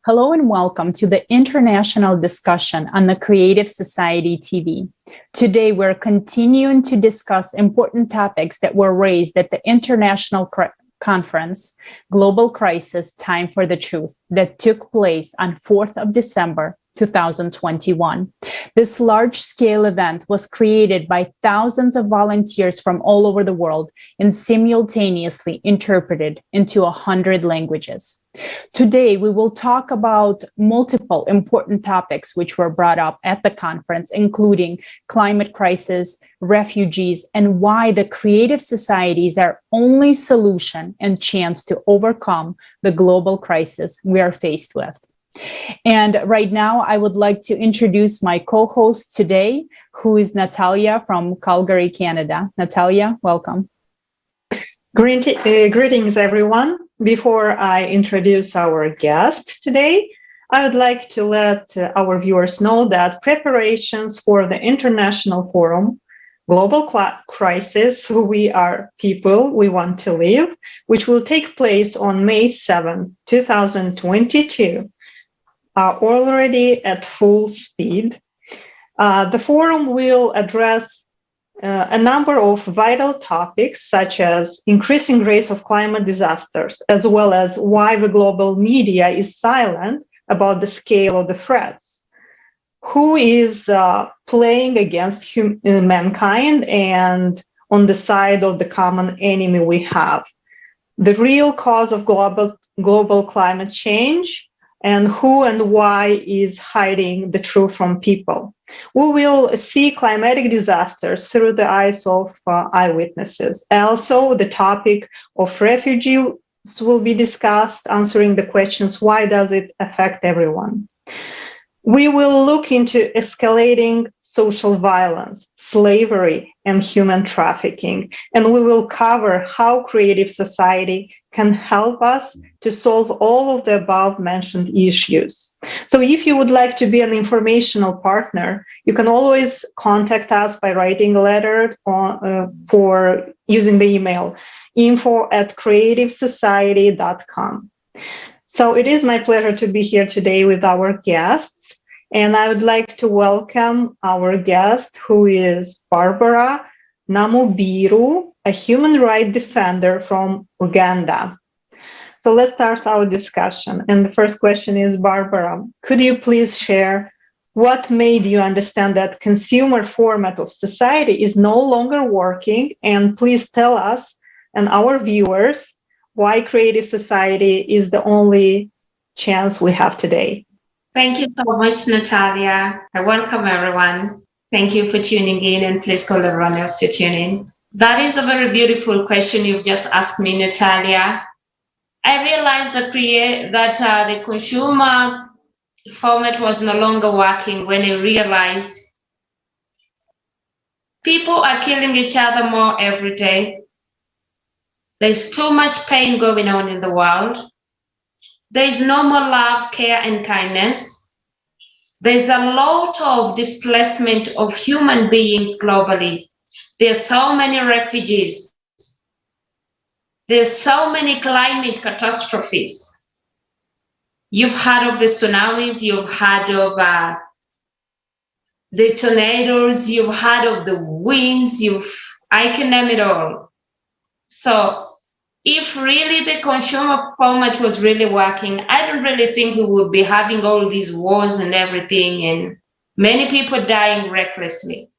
Hello and welcome to the international discussion on the Creative Society TV. Today, we're continuing to discuss important topics that were raised at the International Conference, Global Crisis, Time for the Truth, that took place on 4th of December, 2021. This large-scale event was created by thousands of volunteers from all over the world and simultaneously interpreted into 100 languages. Today, we will talk about multiple important topics which were brought up at the conference, including climate crisis, refugees, and why the creative societies are only solution and chance to overcome the global crisis we are faced with. And right now, I would like to introduce my co-host today, who is Natalia from Calgary, Canada. Natalia, welcome. Greetings, everyone. Before I introduce our guest today, I would like to let our viewers know that preparations for the International Forum, Global Crisis, We Are People, We Want to Live, which will take place on May 7, 2022, are already at full speed. The forum will address a number of vital topics, such as increasing rates of climate disasters, as well as why the global media is silent about the scale of the threats, who is playing against mankind and on the side of the common enemy we have, the real cause of global climate change, and who and why is hiding the truth from people. We will see climatic disasters through the eyes of eyewitnesses. Also, the topic of refugees will be discussed, answering the questions, why does it affect everyone? We will look into escalating social violence, slavery, and human trafficking, and we will cover how creative society can help us to solve all of the above mentioned issues. So if you would like to be an informational partner, you can always contact us by writing a letter for using the email info@creativesociety.com. So it is my pleasure to be here today with our guests, and I would like to welcome our guest, who is Barbara Namubiru, a human rights defender from Uganda. So let's start our discussion. And the first question is, Barbara, could you please share what made you understand that consumer format of society is no longer working? And please tell us and our viewers why creative society is the only chance we have today. Thank you so much, Natalia. I welcome everyone. Thank you for tuning in, and please call everyone else to tune in. That is a very beautiful question you've just asked me, Natalia. I realized that the consumer format was no longer working when I realized people are killing each other more every day. There's too much pain going on in the world. There's no more love, care, and kindness. There's a lot of displacement of human beings globally. There's so many refugees. There's so many climate catastrophes. You've heard of the tsunamis, you've heard of the tornadoes, you've heard of the winds, I can name it all. So if really the consumer format was really working, I don't really think we would be having all these wars and everything, and many people dying recklessly.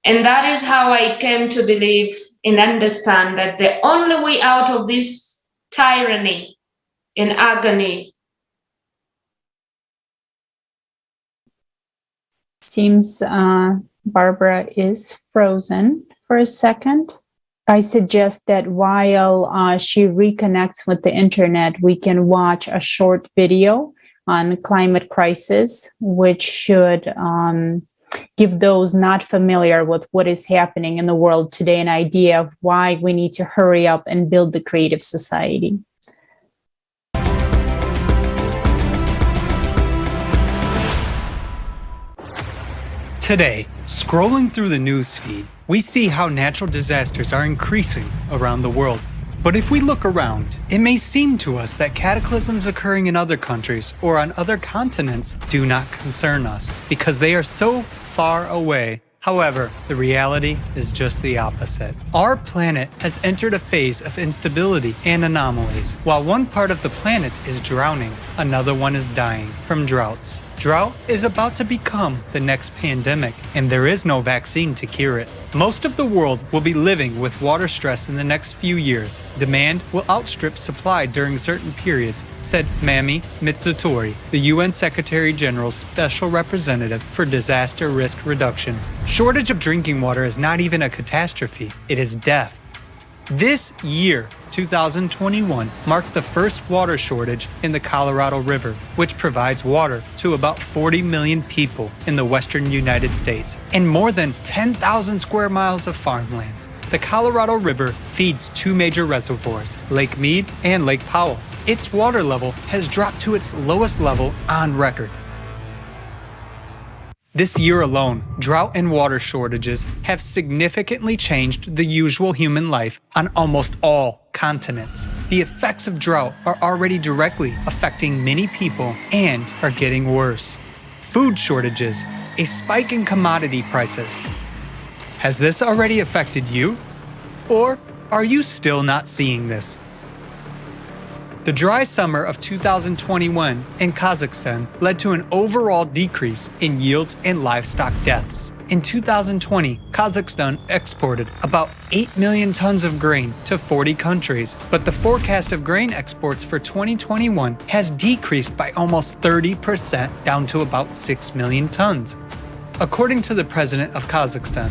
And that is how I came to believe and understand that the only way out of this tyranny and agony. Seems Barbara is frozen for a second. I suggest that while she reconnects with the internet, we can watch a short video on climate crisis, which should give those not familiar with what is happening in the world today an idea of why we need to hurry up and build the creative society. Today, scrolling through the news feed, we see how natural disasters are increasing around the world. But if we look around, it may seem to us that cataclysms occurring in other countries or on other continents do not concern us because they are so far away. However, the reality is just the opposite. Our planet has entered a phase of instability and anomalies. While one part of the planet is drowning, another one is dying from droughts. Drought is about to become the next pandemic, and there is no vaccine to cure it. Most of the world will be living with water stress in the next few years. Demand will outstrip supply during certain periods, said Mami Mitsutori, the UN Secretary General's Special Representative for Disaster Risk Reduction. Shortage of drinking water is not even a catastrophe, it is death. This year, 2021, marked the first water shortage in the Colorado River, which provides water to about 40 million people in the western United States and more than 10,000 square miles of farmland. The Colorado River feeds two major reservoirs, Lake Mead and Lake Powell. Its water level has dropped to its lowest level on record. This year alone, drought and water shortages have significantly changed the usual human life on almost all continents. The effects of drought are already directly affecting many people and are getting worse. Food shortages, a spike in commodity prices. Has this already affected you? Or are you still not seeing this? The dry summer of 2021 in Kazakhstan led to an overall decrease in yields and livestock deaths. In 2020, Kazakhstan exported about 8 million tons of grain to 40 countries, but the forecast of grain exports for 2021 has decreased by almost 30%, down to about 6 million tons. According to the president of Kazakhstan,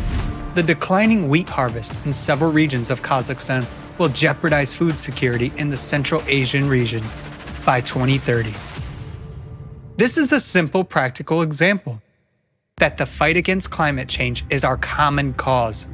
the declining wheat harvest in several regions of Kazakhstan will jeopardize food security in the Central Asian region by 2030. This is a simple, practical example that the fight against climate change is our common cause.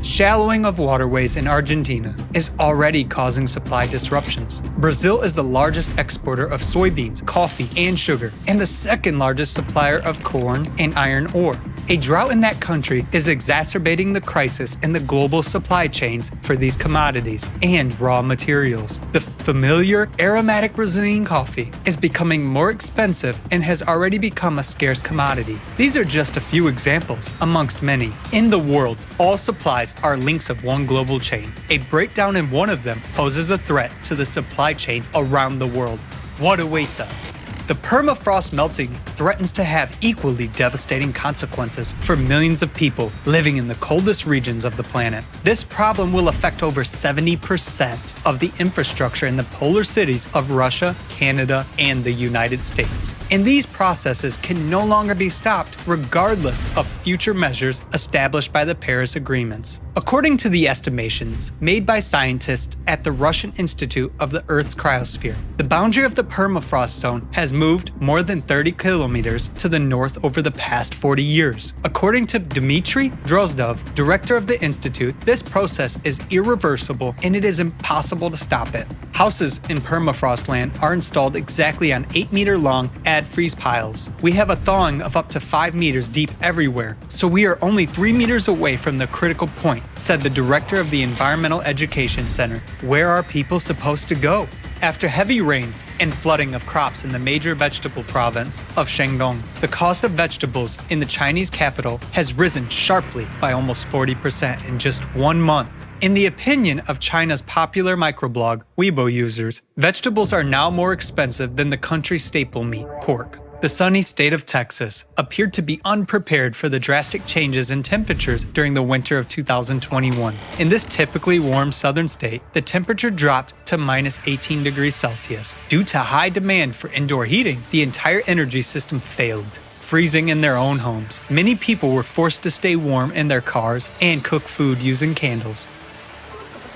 Shallowing of waterways in Argentina is already causing supply disruptions. Brazil is the largest exporter of soybeans, coffee, and sugar, and the second largest supplier of corn and iron ore. A drought in that country is exacerbating the crisis in the global supply chains for these commodities and raw materials. The familiar aromatic Brazilian coffee is becoming more expensive and has already become a scarce commodity. These are just a few examples amongst many. In the world, all supplies are links of one global chain. A breakdown in one of them poses a threat to the supply chain around the world. What awaits us? The permafrost melting threatens to have equally devastating consequences for millions of people living in the coldest regions of the planet. This problem will affect over 70% of the infrastructure in the polar cities of Russia, Canada, and the United States. And these processes can no longer be stopped regardless of future measures established by the Paris Agreements. According to the estimations made by scientists at the Russian Institute of the Earth's Cryosphere, the boundary of the permafrost zone has moved more than 30 kilometers to the north over the past 40 years. According to Dmitry Drozdov, director of the institute, this process is irreversible and it is impossible to stop it. Houses in permafrost land are installed exactly on 8-meter-long adfreeze piles. We have a thawing of up to 5 meters deep everywhere, so we are only 3 meters away from the critical point, said the director of the Environmental Education Center. Where are people supposed to go? After heavy rains and flooding of crops in the major vegetable province of Shandong, the cost of vegetables in the Chinese capital has risen sharply by almost 40% in just 1 month. In the opinion of China's popular microblog Weibo users, vegetables are now more expensive than the country's staple meat, pork. The sunny state of Texas appeared to be unprepared for the drastic changes in temperatures during the winter of 2021. In this typically warm southern state, the temperature dropped to minus 18 degrees Celsius. Due to high demand for indoor heating, the entire energy system failed, freezing in their own homes. Many people were forced to stay warm in their cars and cook food using candles.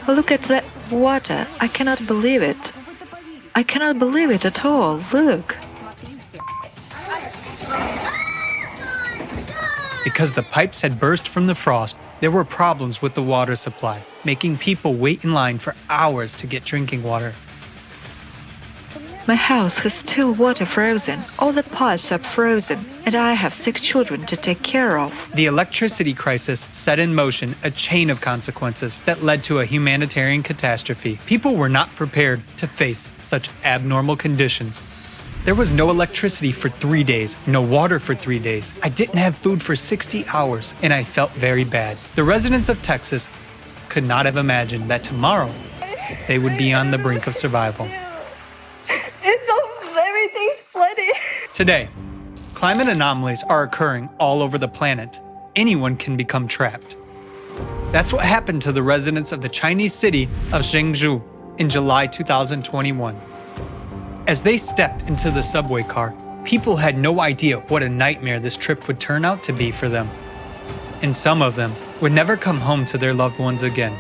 Look at that water. I cannot believe it. I cannot believe it at all. Look. Because the pipes had burst from the frost, there were problems with the water supply, making people wait in line for hours to get drinking water. My house has still water frozen, all the pipes are frozen, and I have 6 children to take care of. The electricity crisis set in motion a chain of consequences that led to a humanitarian catastrophe. People were not prepared to face such abnormal conditions. There was no electricity for 3 days, no water for 3 days. I didn't have food for 60 hours, and I felt very bad. The residents of Texas could not have imagined that tomorrow they would be on the brink of survival. Everything's flooded. Today, climate anomalies are occurring all over the planet. Anyone can become trapped. That's what happened to the residents of the Chinese city of Zhengzhou in July 2021. As they stepped into the subway car, people had no idea what a nightmare this trip would turn out to be for them. And some of them would never come home to their loved ones again.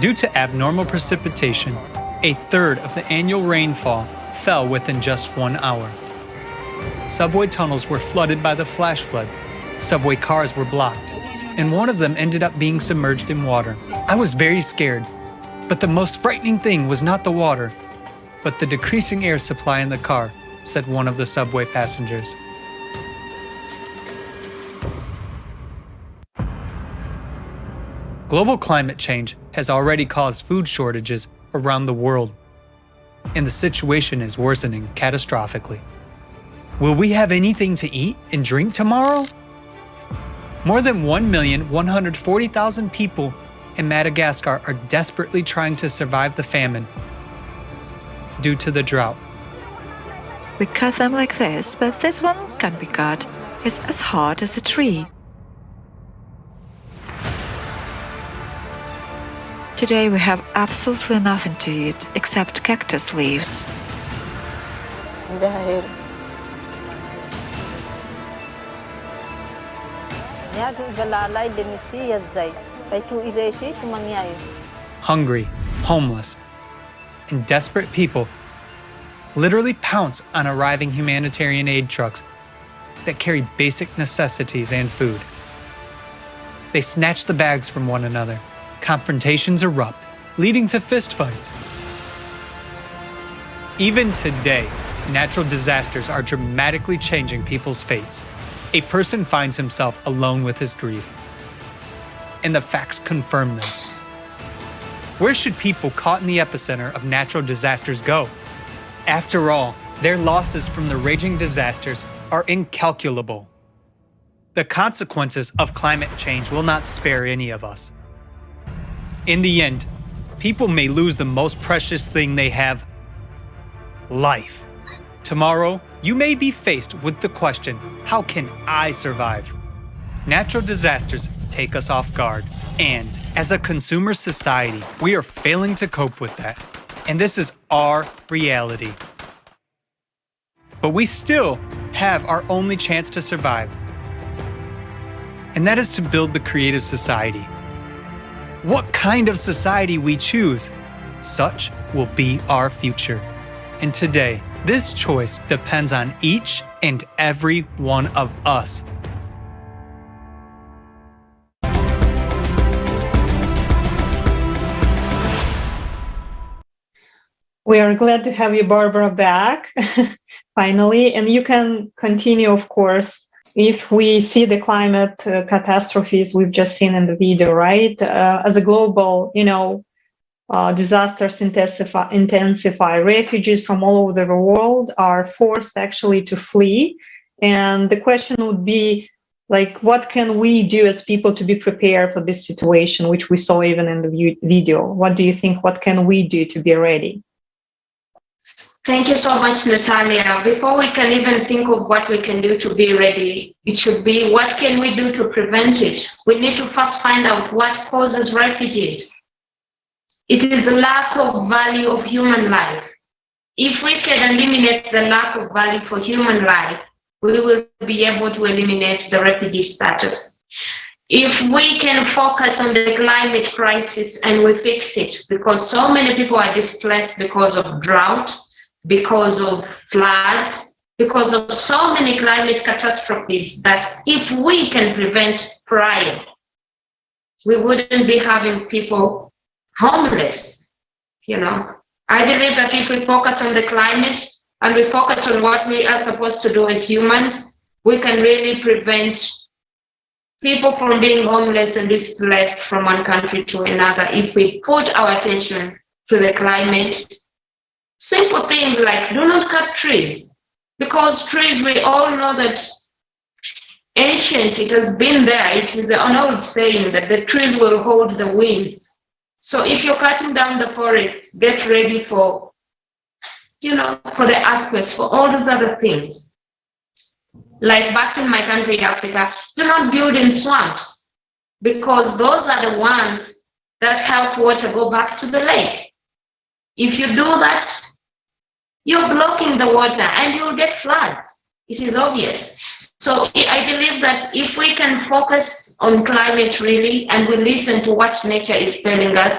Due to abnormal precipitation, a third of the annual rainfall fell within just 1 hour. Subway tunnels were flooded by the flash flood. Subway cars were blocked, and one of them ended up being submerged in water. I was very scared, but the most frightening thing was not the water, but the decreasing air supply in the car, said one of the subway passengers. Global climate change has already caused food shortages around the world, and the situation is worsening catastrophically. Will we have anything to eat and drink tomorrow? More than 1,140,000 people in Madagascar are desperately trying to survive the famine due to the drought. We cut them like this, but this one can't be cut. It's as hard as a tree. Today we have absolutely nothing to eat except cactus leaves. Hungry, homeless, and desperate people literally pounce on arriving humanitarian aid trucks that carry basic necessities and food. They snatch the bags from one another. Confrontations erupt, leading to fistfights. Even today, natural disasters are dramatically changing people's fates. A person finds himself alone with his grief. And the facts confirm this. Where should people caught in the epicenter of natural disasters go? After all, their losses from the raging disasters are incalculable. The consequences of climate change will not spare any of us. In the end, people may lose the most precious thing they have: life. Tomorrow, you may be faced with the question, how can I survive? Natural disasters take us off guard, and as a consumer society, we are failing to cope with that. And this is our reality. But we still have our only chance to survive, and that is to build the creative society. What kind of society we choose, such will be our future. And today, this choice depends on each and every one of us. We are glad to have you, Barbara, back finally. And you can continue, of course, if we see the climate catastrophes we've just seen in the video, right? As a global, disasters intensify. Refugees from all over the world are forced actually to flee. And the question would be, what can we do as people to be prepared for this situation, which we saw even in the video? What do you think? What can we do to be ready? Thank you so much, Natalia. Before we can even think of what we can do to be ready, it should be what can we do to prevent it? We need to first find out what causes refugees. It is the lack of value of human life. If we can eliminate the lack of value for human life, we will be able to eliminate the refugee status. If we can focus on the climate crisis and we fix it, because so many people are displaced because of drought, because of floods, because of so many climate catastrophes, that if we can prevent prior, we wouldn't be having people homeless. I believe that if we focus on the climate, and we focus on what we are supposed to do as humans, we can really prevent people from being homeless and displaced from one country to another if we put our attention to the climate. Simple things like do not cut trees, because trees, we all know that ancient, it has been there. It is an old saying that the trees will hold the winds. So if you're cutting down the forests, get ready for, for the earthquakes, for all those other things. Like back in my country, Africa, do not build in swamps, because those are the ones that help water go back to the lake. If you do that, you're blocking the water and you'll get floods. It is obvious. So I believe that if we can focus on climate really, and we listen to what nature is telling us,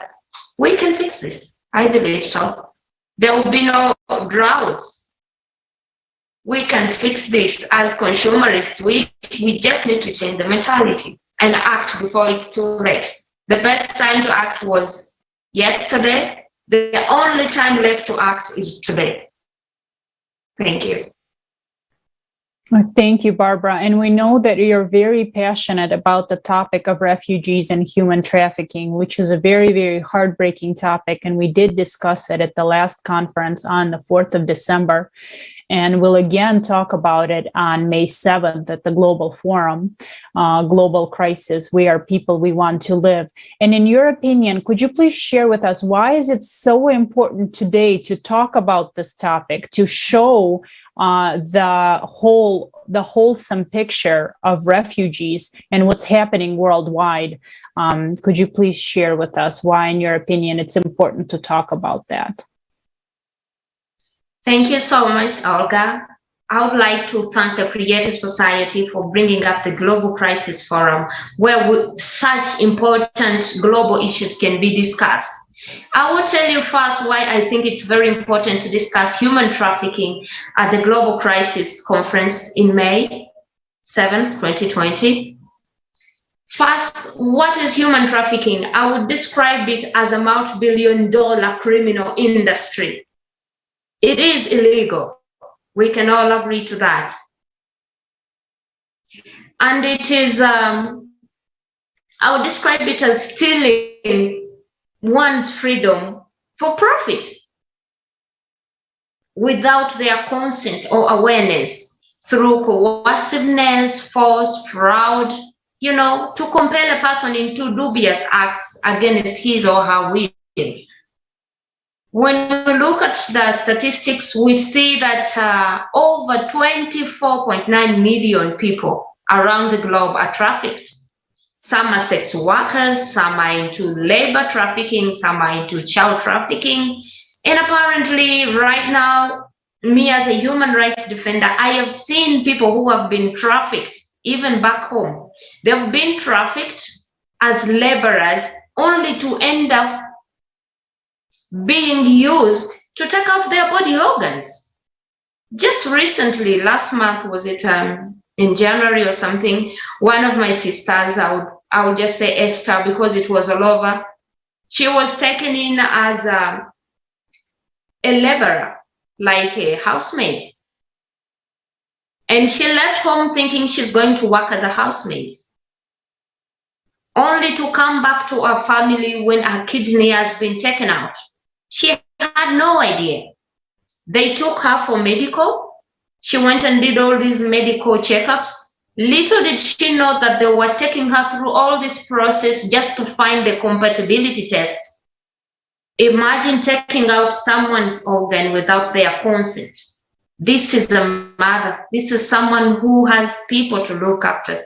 we can fix this. I believe so. There will be no droughts. We can fix this as consumerists. We just need to change the mentality and act before it's too late. The best time to act was yesterday. The only time left to act is today. Thank you. Thank you, Barbara. And we know that you're very passionate about the topic of refugees and human trafficking, which is a very, very heartbreaking topic. And we did discuss it at the last conference on the 4th of December. And we'll again talk about it on May 7th at the Global Forum, Global Crisis, We Are People, We Want to Live. And in your opinion, could you please share with us, why is it so important today to talk about this topic, to show the wholesome picture of refugees and what's happening worldwide? Could you please share with us why, in your opinion, it's important to talk about that? Thank you so much, Olga. I would like to thank the Creative Society for bringing up the Global Crisis Forum, where such important global issues can be discussed. I will tell you first why I think it's very important to discuss human trafficking at the Global Crisis Conference in May 7th, 2020. First, what is human trafficking? I would describe it as a multi-billion-dollar criminal industry. It is illegal. We can all agree to that. And it is, I would describe it as stealing one's freedom for profit without their consent or awareness, through coerciveness, force, fraud, to compel a person into dubious acts against his or her will. When we look at the statistics, we see that over 24.9 million people around the globe are trafficked. Some are sex workers, some are into labor trafficking, some are into child trafficking. And apparently right now, me as a human rights defender, I have seen people who have been trafficked, even back home. They've been trafficked as laborers only to end up being used to take out their body organs. Just recently, last month, was it in January or something, one of my sisters, I would just say Esther because it was all over, she was taken in as a laborer, like a housemaid. And she left home thinking she's going to work as a housemaid, only to come back to her family when her kidney has been taken out. She had no idea. They took her for medical. She went and did all these medical checkups. Little did she know that they were taking her through all this process just to find the compatibility test. Imagine taking out someone's organ without their consent. This is a mother. This is someone who has people to look after.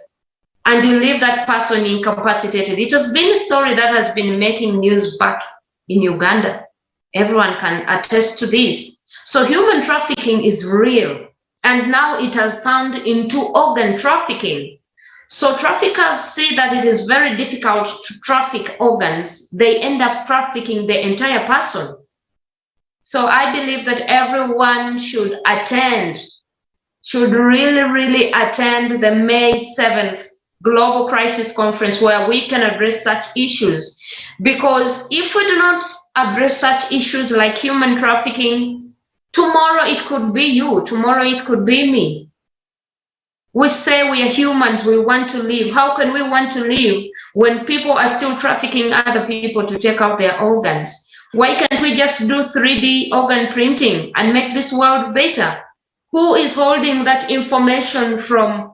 And you leave that person incapacitated. It has been a story that has been making news back in Uganda. Everyone can attest to this. So human trafficking is real. And now it has turned into organ trafficking. So traffickers see that it is very difficult to traffic organs. They end up trafficking the entire person. So I believe that everyone should really attend the May 7th Global Crisis Conference, where we can address such issues. Because if we do not address such issues like human trafficking, Tomorrow it could be you. Tomorrow it could be me. We say we are humans, we want to live. How can we want to live when people are still trafficking other people to take out their organs? Why can't we just do 3D organ printing and make this world better? Who is holding that information from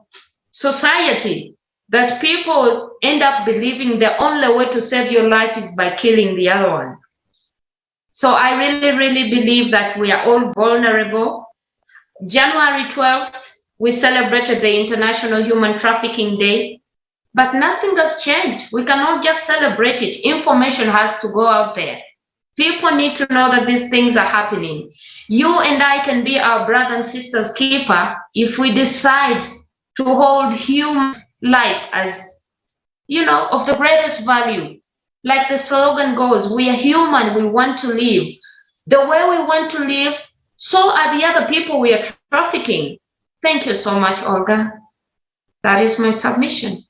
society that people end up believing the only way to save your life is by killing the other one? So I really, really believe that we are all vulnerable. January 12th, we celebrated the International Human Trafficking Day, but nothing has changed. We cannot just celebrate it. Information has to go out there. People need to know that these things are happening. You and I can be our brother and sister's keeper if we decide to hold human life as, of the greatest value. Like the slogan goes, we are human, we want to live. The way we want to live, so are the other people we are trafficking. Thank you so much, Olga. That is my submission.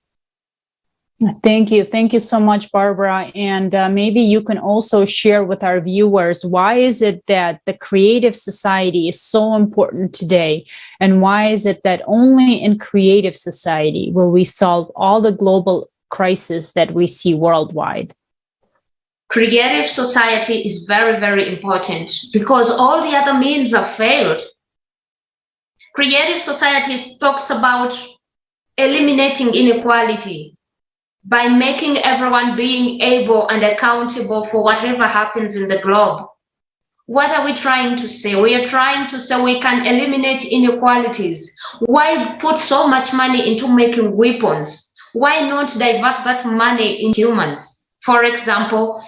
Thank you. Thank you so much, Barbara. And maybe you can also share with our viewers, why is it that the creative society is so important today? And why is it that only in creative society will we solve all the global crises that we see worldwide? Creative society is very, very important because all the other means have failed. Creative society talks about eliminating inequality by making everyone being able and accountable for whatever happens in the globe. What are we trying to say? We are trying to say we can eliminate inequalities. Why put so much money into making weapons? Why not divert that money in humans? For example,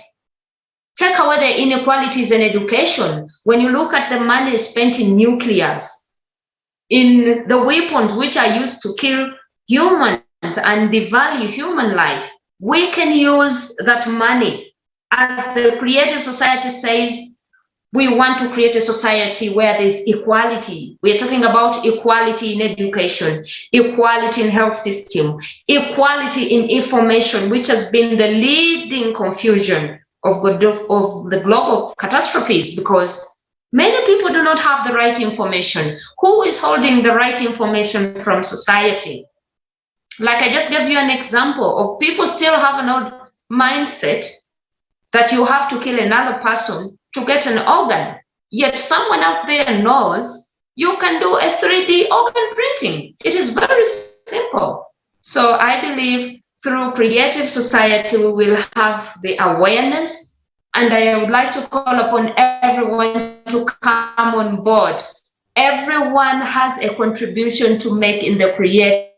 take away the inequalities in education. When you look at the money spent in nuclears, in the weapons which are used to kill humans and devalue human life, we can use that money. As the creative society says, we want to create a society where there's equality. We are talking about equality in education, equality in health system, equality in information, which has been the leading confusion of the global catastrophes, because many people do not have the right information. Who is holding the right information from society? Like I just gave you an example of people still have an old mindset that you have to kill another person to get an organ. Yet someone out there knows you can do a 3D organ printing. It is very simple. So I believe through creative society, we will have the awareness. And I would like to call upon everyone to come on board. Everyone has a contribution to make in the creative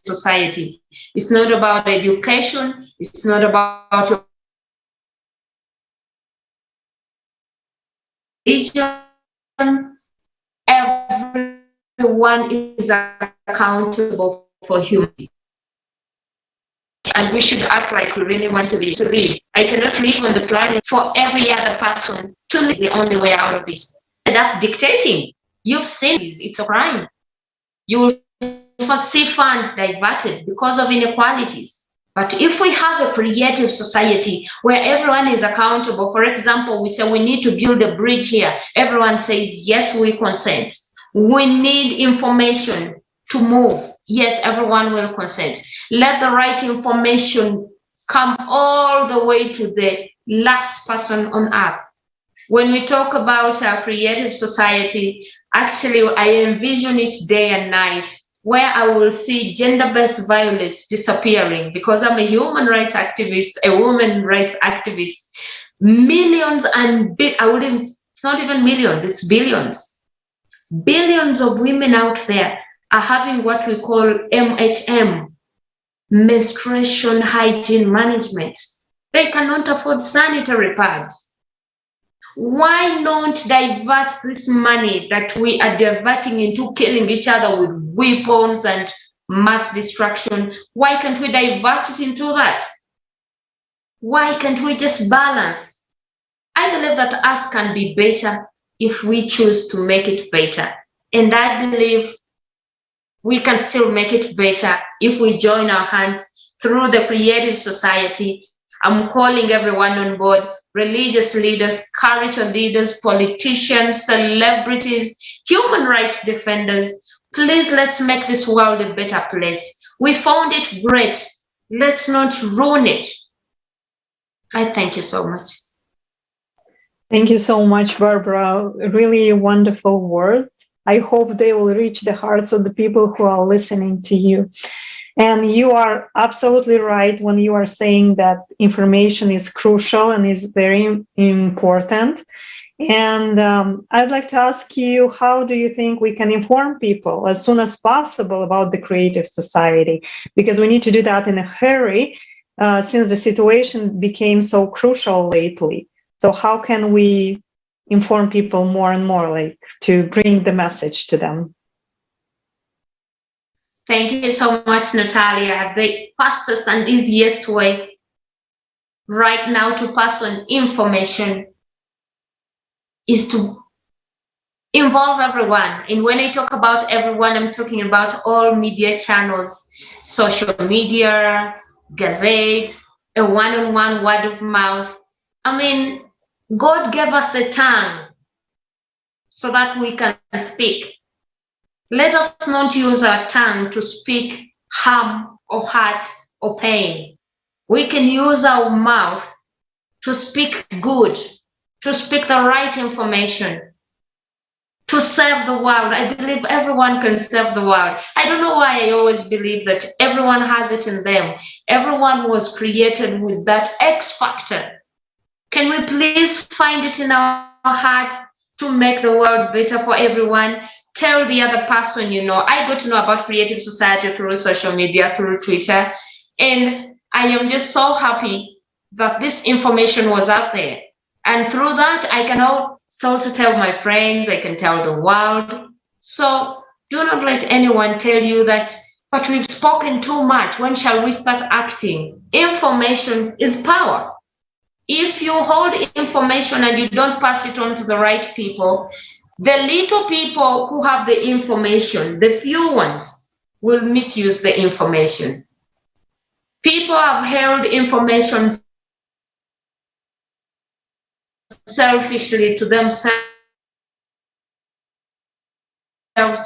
society. It's not about education. It's not about religion. Everyone is accountable for humanity. And we should act like we really want to live. I cannot live on the planet for every other person to live the only way out of this. That dictating, you've seen this, it's a crime. You will see funds diverted because of inequalities. But if we have a creative society where everyone is accountable, for example, we say we need to build a bridge here. Everyone says, yes, we consent. We need information to move. Yes, everyone will consent. Let the right information come all the way to the last person on earth. When we talk about our creative society, actually, I envision it day and night, where I will see gender-based violence disappearing, because I'm a human rights activist, a woman rights activist. Millions and it's not even millions, it's billions. Billions of women out there are having what we call MHM, menstruation hygiene management. They cannot afford sanitary pads. Why not divert this money that we are diverting into killing each other with weapons and mass destruction? Why can't we divert it into that? Why can't we just balance? I believe that Earth can be better if we choose to make it better. And I believe we can still make it better if we join our hands through the creative society. I'm calling everyone on board. religious leaders, cultural leaders, politicians, celebrities, human rights defenders. Please, let's make this world a better place. We found it great. Let's not ruin it. I thank you so much. Thank you so much, Barbara. Really wonderful words. I hope they will reach the hearts of the people who are listening to you. And you are absolutely right when you are saying that information is crucial and is very important. And I'd like to ask you, how do you think we can inform people as soon as possible about the Creative Society? Because we need to do that in a hurry since the situation became so crucial lately. So how can we inform people more and more, like to bring the message to them? Thank you so much, Natalia. The fastest and easiest way right now to pass on information is to involve everyone. And when I talk about everyone, I'm talking about all media channels, social media, gazettes, a one-on-one word of mouth. I mean, God gave us a tongue so that we can speak. Let us not use our tongue to speak harm or hurt or pain. We can use our mouth to speak good, to speak the right information, to serve the world. I believe everyone can serve the world. I don't know why I always believe that everyone has it in them. Everyone was created with that X factor. Can we please find it in our hearts to make the world better for everyone? Tell the other person you know. I got to know about Creative Society through social media, through Twitter, and I am just so happy that this information was out there. And through that, I can also tell my friends, I can tell the world. So do not let anyone tell you that, but we've spoken too much. When shall we start acting? Information is power. If you hold information and you don't pass it on to the right people, the little people who have the information, the few ones, will misuse the information. People have held information selfishly to themselves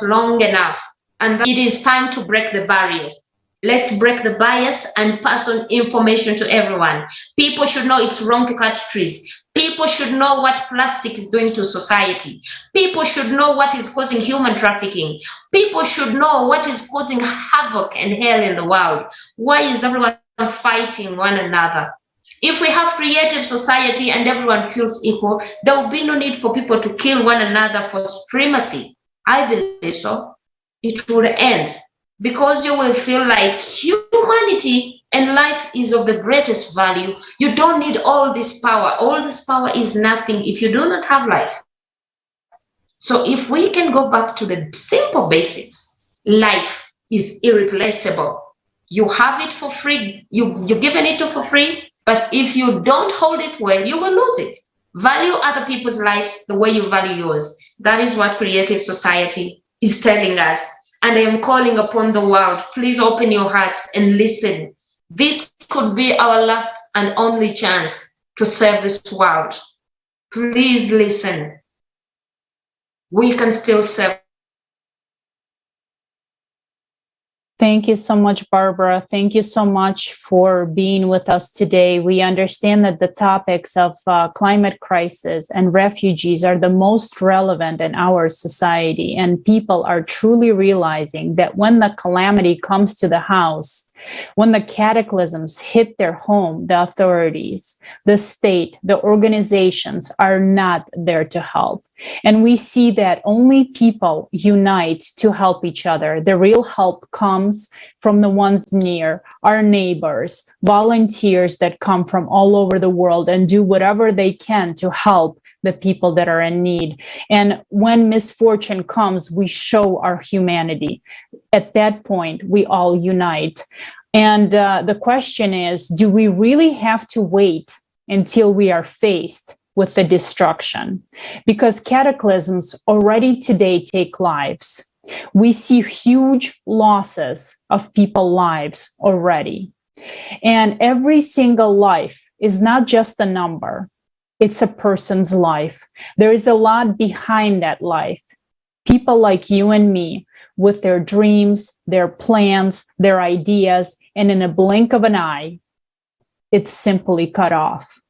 long enough, and it is time to break the barriers. Let's break the bias and pass on information to everyone. People should know it's wrong to cut trees. People should know what plastic is doing to society. People should know what is causing human trafficking. People should know what is causing havoc and hell in the world. Why is everyone fighting one another? If we have creative society and everyone feels equal, there will be no need for people to kill one another for supremacy. I believe so. It will end because you will feel like humanity and life is of the greatest value. You don't need all this power. All this power is nothing if you do not have life. So if we can go back to the simple basics, life is irreplaceable. You have it for free. You're given it for free. But if you don't hold it well, you will lose it. Value other people's lives the way you value yours. That is what Creative Society is telling us. And I am calling upon the world. Please open your hearts and listen. This could be our last and only chance to serve this world. Please listen. We can still serve. Thank you so much, Barbara. Thank you so much for being with us today. We understand that the topics of climate crisis and refugees are the most relevant in our society, and people are truly realizing that when the calamity comes to the house, when the cataclysms hit their home, the authorities, the state, the organizations are not there to help. And we see that only people unite to help each other. The real help comes from the ones near, our neighbors, volunteers that come from all over the world and do whatever they can to help the people that are in need. And when misfortune comes, we show our humanity. At that point, we all unite. And the question is, do we really have to wait until we are faced with the destruction? Because cataclysms already today take lives. We see huge losses of people's lives already. And every single life is not just a number. It's a person's life. There is a lot behind that life. People like you and me, with their dreams, their plans, their ideas, and in a blink of an eye, it's simply cut off.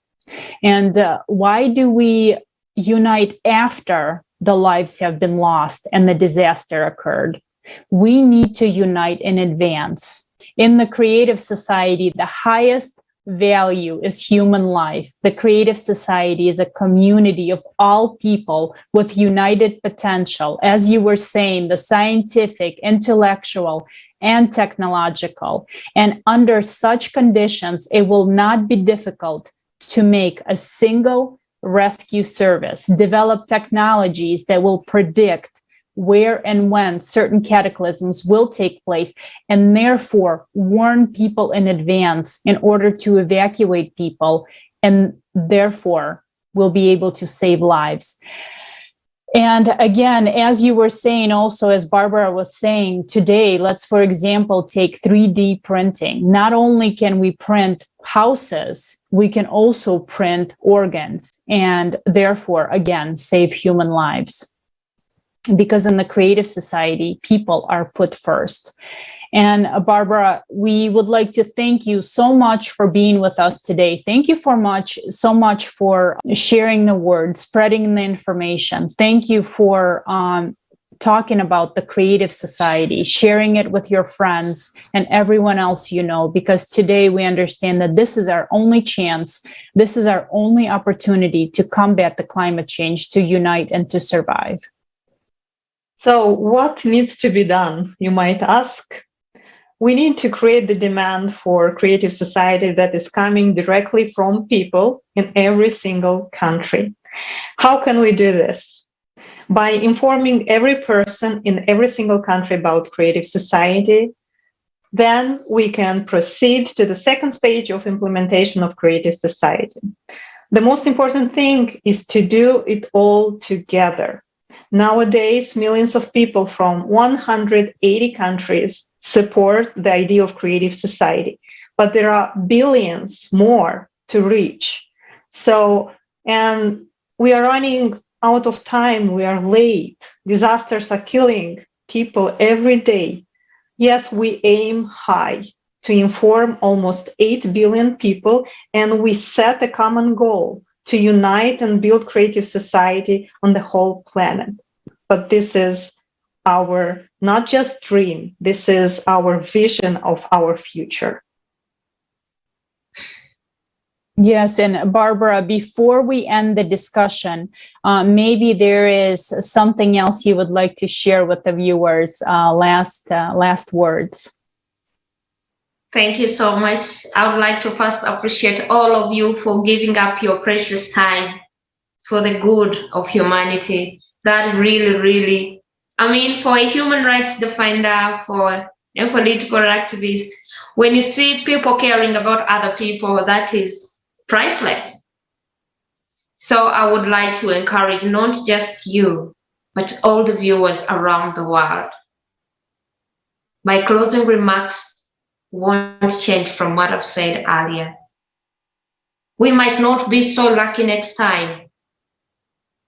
And why do we unite after the lives have been lost and the disaster occurred? We need to unite in advance. In the creative society, the highest value is human life. The creative society is a community of all people with united potential. As you were saying, the scientific, intellectual, and technological. And under such conditions, it will not be difficult to make a single rescue service, develop technologies that will predict where and when certain cataclysms will take place, and therefore warn people in advance in order to evacuate people, and therefore will be able to save lives. And again, as you were saying, also, as Barbara was saying today, let's, for example, take 3D printing. Not only can we print houses, we can also print organs and therefore, again, save human lives. Because in the creative society, people are put first. And Barbara, we would like to thank you so much for being with us today. Thank you so much for sharing the word, spreading the information. Thank you for talking about the creative society, sharing it with your friends and everyone else you know, because today we understand that this is our only chance, this is our only opportunity to combat the climate change, to unite and to survive. So what needs to be done, you might ask? We need to create the demand for creative society that is coming directly from people in every single country. How can we do this? By informing every person in every single country about creative society. Then we can proceed to the second stage of implementation of creative society. The most important thing is to do it all together. Nowadays, millions of people from 180 countries support the idea of creative society, but there are billions more to reach. So, and we are running out of time. We are late. Disasters are killing people every day. Yes, we aim high to inform almost 8 billion people, and we set a common goal to unite and build creative society on the whole planet. But this is our not just dream, this is our vision of our future. Yes, and Barbara, before we end the discussion, maybe there is something else you would like to share with the viewers, last words. Thank you so much. I would like to first appreciate all of you for giving up your precious time for the good of humanity. That really, I mean, for a human rights defender, for a political activist, when you see people caring about other people, that is priceless. So I would like to encourage not just you, but all the viewers around the world. My closing remarks won't change from what I've said earlier. We might not be so lucky next time.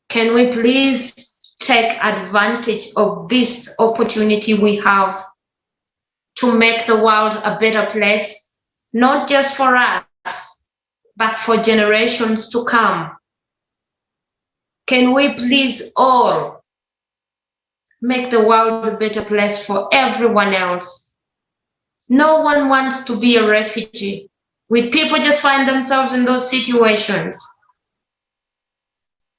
Can we please take advantage of this opportunity we have to make the world a better place, not just for us, but for generations to come? Can we please all make the world a better place for everyone else? No one wants to be a refugee. When people just find themselves in those situations,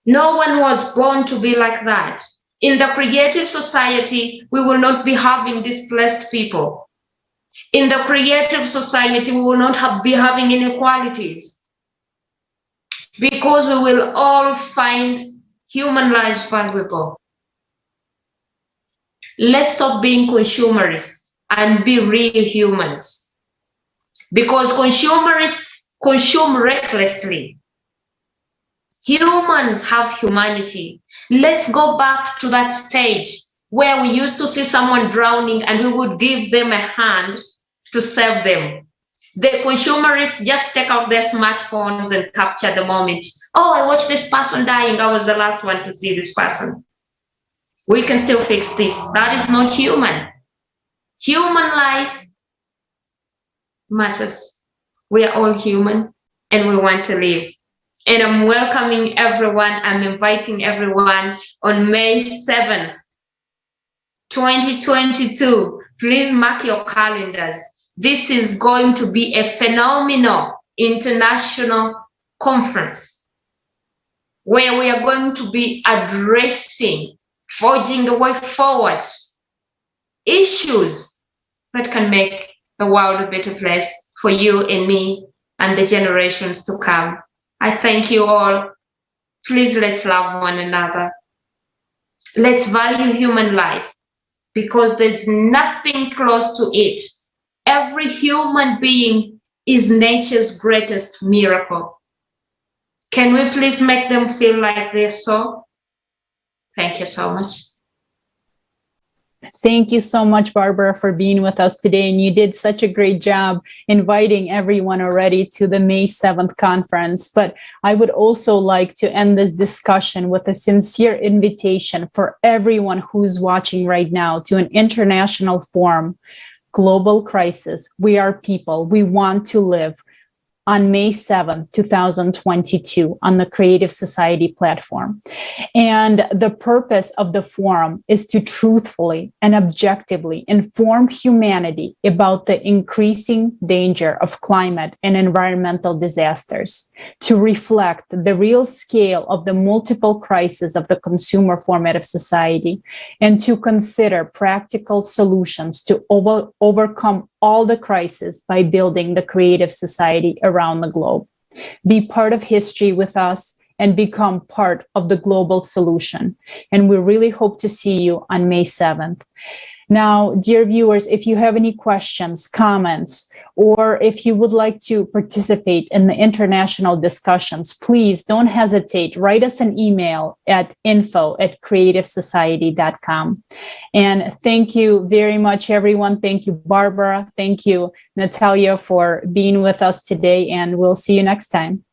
no one was born to be like that. In the creative society, we will not be having displaced people. In the creative society, we will not be having inequalities, because we will all find human lives valuable. Let's stop being consumerists and be real humans, because consumerists consume recklessly. Humans have humanity. Let's go back to that stage where we used to see someone drowning and we would give them a hand to save them. The consumerists just take out their smartphones and capture the moment. Oh, I watched this person dying. I was the last one to see this person. We can still fix this. That is not human. Human life matters. We are all human and we want to live. And I'm welcoming everyone. I'm inviting everyone on May 7th, 2022. Please mark your calendars. This is going to be a phenomenal international conference where we are going to be addressing, forging the way forward, issues that can make the world a better place for you and me and the generations to come. I thank you all. Please, let's love one another. Let's value human life because there's nothing close to it. Every human being is nature's greatest miracle. Can we please make them feel like they're so? Thank you so much. Thank you so much, Barbara, for being with us today. And you did such a great job inviting everyone already to the May 7th conference. But I would also like to end this discussion with a sincere invitation for everyone who's watching right now to an international forum, Global Crisis. We are people. We want to live, on May 7th, 2022 on the Creative Society platform. And the purpose of the forum is to truthfully and objectively inform humanity about the increasing danger of climate and environmental disasters, to reflect the real scale of the multiple crises of the consumer format of society, and to consider practical solutions to overcome all the crises by building the creative society around the globe. Be part of history with us and become part of the global solution. And we really hope to see you on May 7th. Now, dear viewers, if you have any questions, comments, or if you would like to participate in the international discussions, please don't hesitate. Write us an email at info@creativesociety.com. And thank you very much, everyone. Thank you, Barbara. Thank you, Natalia, for being with us today. And we'll see you next time.